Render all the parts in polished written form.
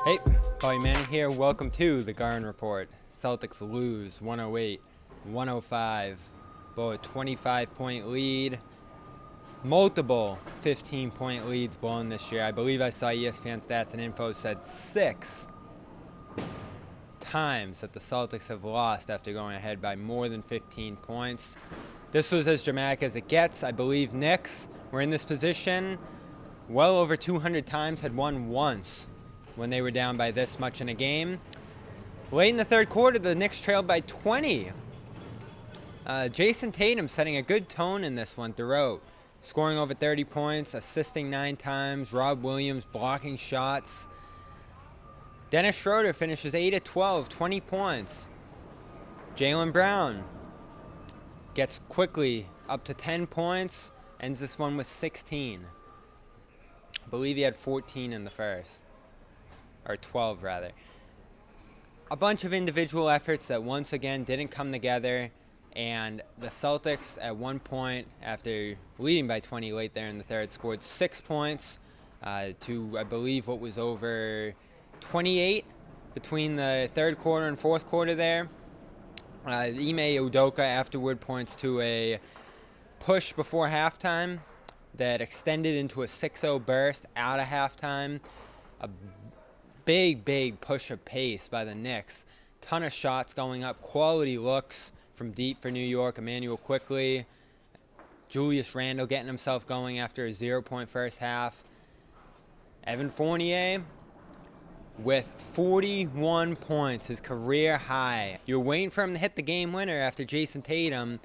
Hey, Bobby Manning here. Welcome to the Garden Report. Celtics lose 108-105. Blow a 25-point lead. Multiple 15-point leads blown this year. I believe I saw ESPN Stats and Info said 6 times that the Celtics have lost after going ahead by more than 15 points. This was as dramatic as it gets. I believe Knicks were in this position well over 200 times, had won once when they were down by this much in a game. Late in the third quarter, the Knicks trailed by 20. Jayson Tatum setting a good tone in this one throughout, scoring over 30 points, assisting 9 times, Rob Williams blocking shots. Dennis Schroeder finishes 8 of 12, 20 points. Jaylen Brown gets quickly up to 10 points, ends this one with 16. I believe he had 14 in the first. Or 12 rather. A bunch of individual efforts that once again didn't come together, and the Celtics at one point, after leading by 20 late there in the third, scored 6 points to I believe what was over 28 between the third quarter and fourth quarter there. Ime Udoka afterward points to a push before halftime that extended into a 6-0 burst out of halftime. A big push of pace by the Knicks. Ton of shots going up, quality looks from deep for New York. Emmanuel quickly. Julius Randle getting himself going after a 0-point first half. Evan Fournier with 41 points, his career high. You're waiting for him to hit the game winner after Jayson Tatum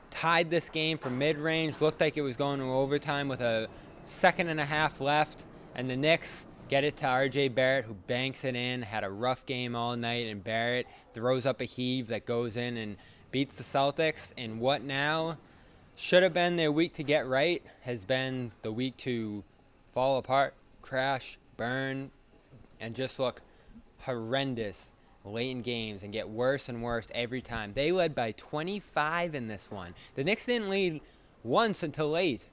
tied this game from mid-range. Looked like it was going to overtime with a second and a half left, and the Knicks get it to RJ Barrett, who banks it in. Had a rough game all night, and Barrett throws up a heave that goes in and beats the Celtics. And what now should have been their week to get right has been the week to fall apart, crash, burn, and just look horrendous late in games and get worse and worse every time. They led by 25 in this one. The Knicks didn't lead once until late.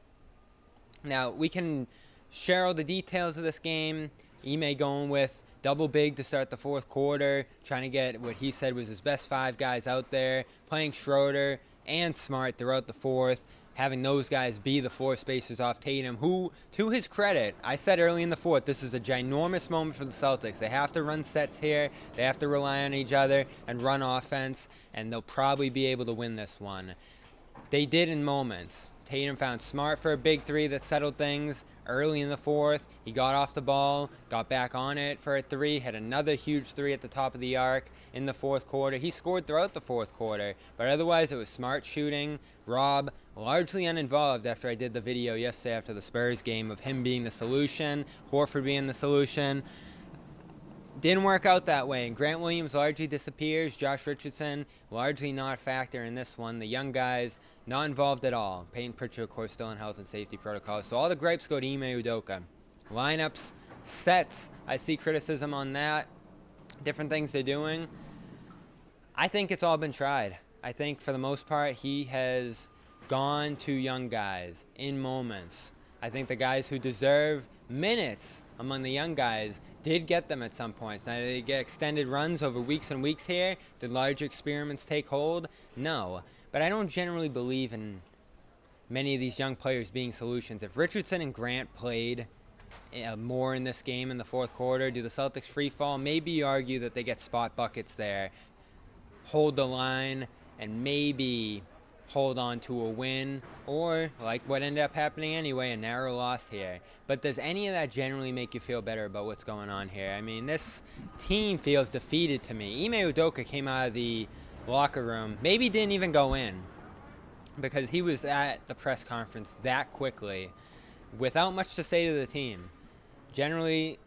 Now, we can share all the details of this game. Ime going with double big to start the fourth quarter, trying to get what he said was his best 5 guys out there, playing Schroeder and Smart throughout the fourth, having those guys be the floor spacers off Tatum, who, to his credit, I said early in the fourth, this is a ginormous moment for the Celtics. They have to run sets here, they have to rely on each other and run offense, and they'll probably be able to win this one. They did in moments. Tatum found Smart for a big 3 that settled things early in the fourth. He got off the ball, got back on it for a 3, had another huge 3 at the top of the arc in the fourth quarter. He scored throughout the fourth quarter, but otherwise it was Smart shooting. Rob largely uninvolved after I did the video yesterday after the Spurs game of him being the solution, Horford being the solution. Didn't work out that way, and Grant Williams largely disappears. Josh Richardson largely not a factor in this one. The young guys not involved at all. Peyton Pritchard, of course, still in health and safety protocols. So all the gripes go to Ime Udoka. Lineups, sets, I see criticism on that. Different things they're doing. I think it's all been tried. I think for the most part he has gone to young guys in moments. I think the guys who deserve minutes among the young guys did get them at some points. Now, did they get extended runs over weeks and weeks here? Did large experiments take hold? No. But I don't generally believe in many of these young players being solutions. If Richardson and Grant played more in this game in the fourth quarter, do the Celtics free fall? Maybe you argue that they get spot buckets there, hold the line, and maybe hold on to a win, or like what ended up happening anyway, a narrow loss here. But does any of that generally make you feel better about what's going on here? I mean, this team feels defeated to me. Ime Udoka came out of the locker room, maybe didn't even go in, because he was at the press conference that quickly without much to say to the team. Generally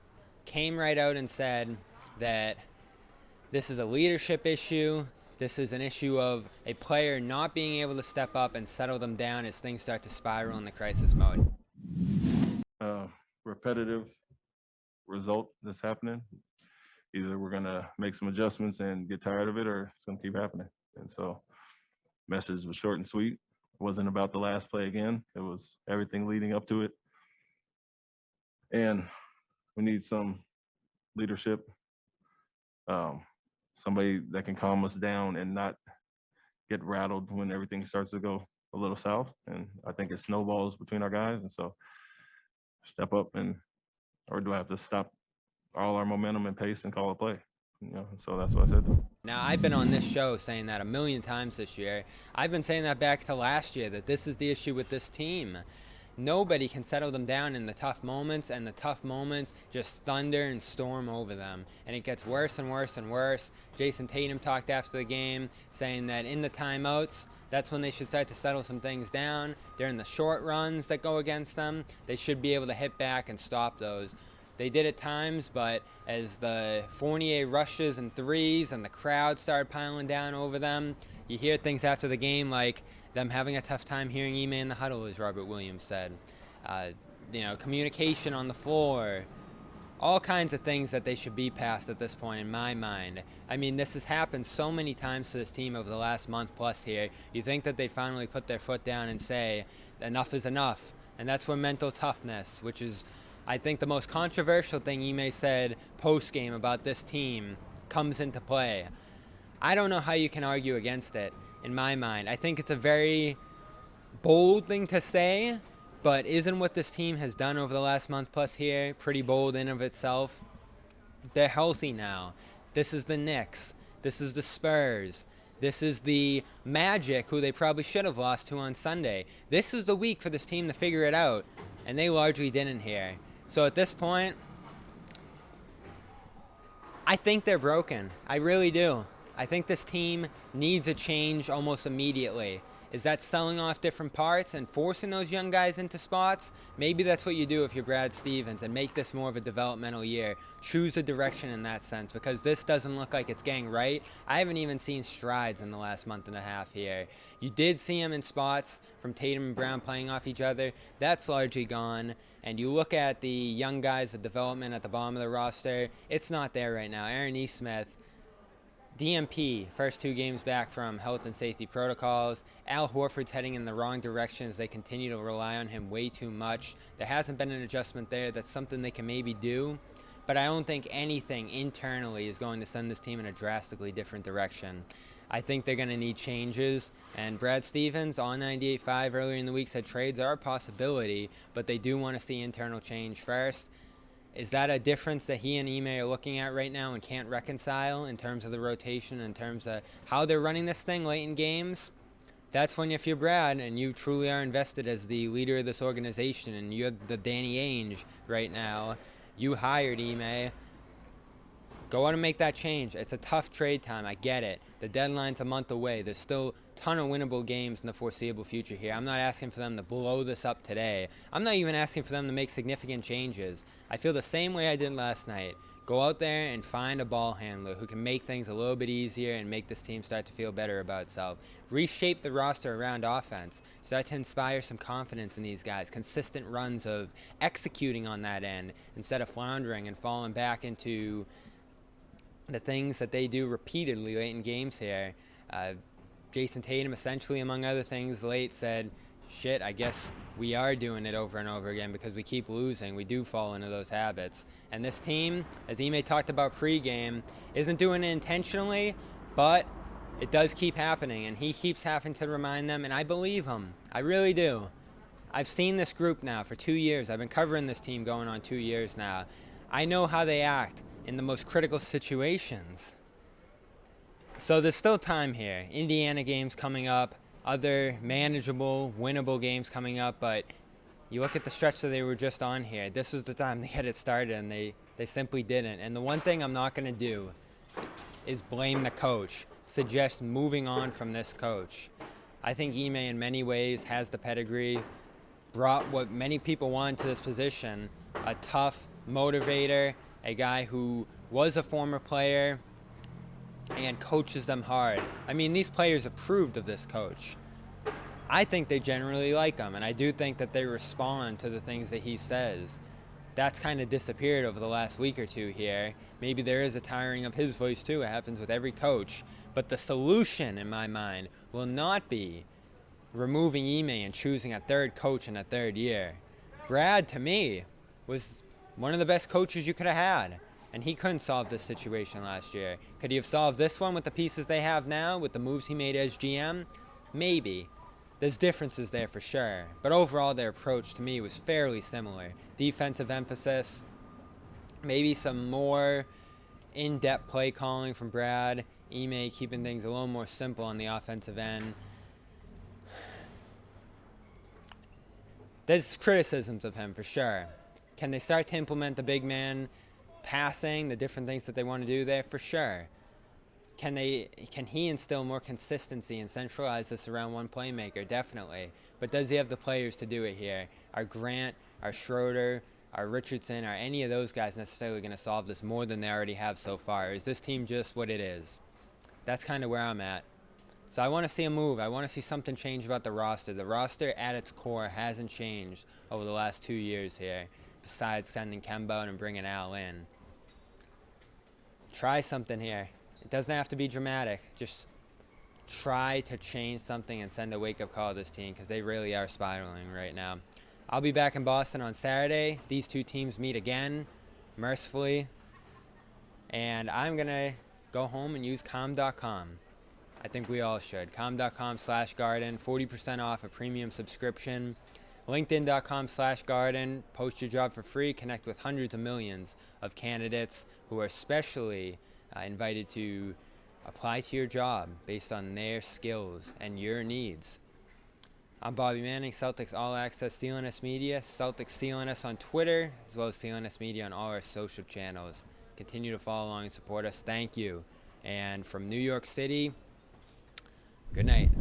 came right out and said that this is a leadership issue. This is an issue of a player not being able to step up and settle them down as things start to spiral in the crisis mode. Repetitive result that's happening. Either we're going to make some adjustments and get tired of it, or it's going to keep happening. And so message was short and sweet. It wasn't about the last play again. It was everything leading up to it. And we need some leadership, somebody that can calm us down and not get rattled when everything starts to go a little south. And I think it snowballs between our guys. And so step up or do I have to stop all our momentum and pace and call a play? So that's what I said. Now, I've been on this show saying that a million times this year. I've been saying that back to last year, that this is the issue with this team. Nobody can settle them down in the tough moments, and the tough moments just thunder and storm over them. And it gets worse and worse and worse. Jayson Tatum talked after the game saying that in the timeouts, that's when they should start to settle some things down. During the short runs that go against them, they should be able to hit back and stop those. They did at times, but as the Fournier rushes and threes and the crowd started piling down over them, you hear things after the game like them having a tough time hearing Ime in the huddle, as Robert Williams said. Communication on the floor, all kinds of things that they should be past at this point in my mind. I mean, this has happened so many times to this team over the last month plus here. You think that they finally put their foot down and say, enough is enough. And that's where mental toughness, which is, I think, the most controversial thing Ime said post-game about this team, comes into play. I don't know how you can argue against it, in my mind. I think it's a very bold thing to say, but isn't what this team has done over the last month plus here pretty bold in of itself? They're healthy now. This is the Knicks. This is the Spurs. This is the Magic, who they probably should have lost to on Sunday. This is the week for this team to figure it out, and they largely didn't here. So at this point, I think they're broken. I really do. I think this team needs a change almost immediately. Is that selling off different parts and forcing those young guys into spots? Maybe that's what you do if you're Brad Stevens and make this more of a developmental year. Choose a direction in that sense, because this doesn't look like it's getting right. I haven't even seen strides in the last month and a half here. You did see them in spots from Tatum and Brown playing off each other. That's largely gone. And you look at the young guys, the development at the bottom of the roster, it's not there right now. Aaron Nesmith, DMP, first 2 games back from health and safety protocols. Al Horford's heading in the wrong direction as they continue to rely on him way too much. There hasn't been an adjustment there. That's something they can maybe do. But I don't think anything internally is going to send this team in a drastically different direction. I think they're going to need changes. And Brad Stevens on 98.5 earlier in the week said trades are a possibility, but they do want to see internal change first. Is that a difference that he and Ime are looking at right now and can't reconcile in terms of the rotation, in terms of how they're running this thing late in games? That's when, if you're Brad and you truly are invested as the leader of this organization and you're the Danny Ainge right now, you hired Ime, go out and make that change. It's a tough trade time. I get it. The deadline's a month away. There's still a ton of winnable games in the foreseeable future here. I'm not asking for them to blow this up today. I'm not even asking for them to make significant changes. I feel the same way I did last night. Go out there and find a ball handler who can make things a little bit easier and make this team start to feel better about itself. Reshape the roster around offense. Start to inspire some confidence in these guys. Consistent runs of executing on that end instead of floundering and falling back into the things that they do repeatedly late in games here. Jayson Tatum, essentially, among other things, late said, shit, I guess we are doing it over and over again because we keep losing. We do fall into those habits. And this team, as Ime talked about pregame, isn't doing it intentionally, but it does keep happening. And he keeps having to remind them, and I believe him. I really do. I've seen this group now for 2 years. I've been covering this team going on 2 years now. I know how they act in the most critical situations. So there's still time here. Indiana games coming up, other manageable, winnable games coming up, but you look at the stretch that they were just on here. This was the time to get it started, and they simply didn't. And the one thing I'm not going to do is blame the coach, suggest moving on from this coach. I think Ime in many ways has the pedigree, brought what many people want to this position, a tough motivator, a guy who was a former player and coaches them hard. I mean, these players approved of this coach. I think they generally like him, and I do think that they respond to the things that he says. That's kind of disappeared over the last week or two here. Maybe there is a tiring of his voice too. It happens with every coach. But the solution, in my mind, will not be removing Ime and choosing a third coach in a third year. Brad, to me, was one of the best coaches you could have had. And he couldn't solve this situation last year. Could he have solved this one with the pieces they have now, with the moves he made as GM? Maybe. There's differences there for sure. But overall, their approach to me was fairly similar. Defensive emphasis, maybe some more in-depth play calling from Brad. Ime keeping things a little more simple on the offensive end. There's criticisms of him for sure. Can they start to implement the big man passing, the different things that they want to do there? For sure. Can he instill more consistency and centralize this around one playmaker? Definitely. But does he have the players to do it here? Are Grant, are Schroeder, are Richardson, are any of those guys necessarily going to solve this more than they already have so far? Is this team just what it is? That's kind of where I'm at. So I want to see a move. I want to see something change about the roster. The roster at its core hasn't changed over the last 2 years here, besides sending Kemba out and bringing Al in. Try something here. It doesn't have to be dramatic. Just try to change something and send a wake-up call to this team, because they really are spiraling right now. I'll be back in Boston on Saturday. These two teams meet again, mercifully. And I'm going to go home and use calm.com. I think we all should. calm.com/garden, 40% off a premium subscription. LinkedIn.com/garden, post your job for free. Connect with hundreds of millions of candidates who are specially invited to apply to your job based on their skills and your needs. I'm Bobby Manning, Celtics All Access CLNS Media, Celtics CLNS on Twitter, as well as CLNS Media on all our social channels. Continue to follow along and support us. Thank you. And from New York City, good night.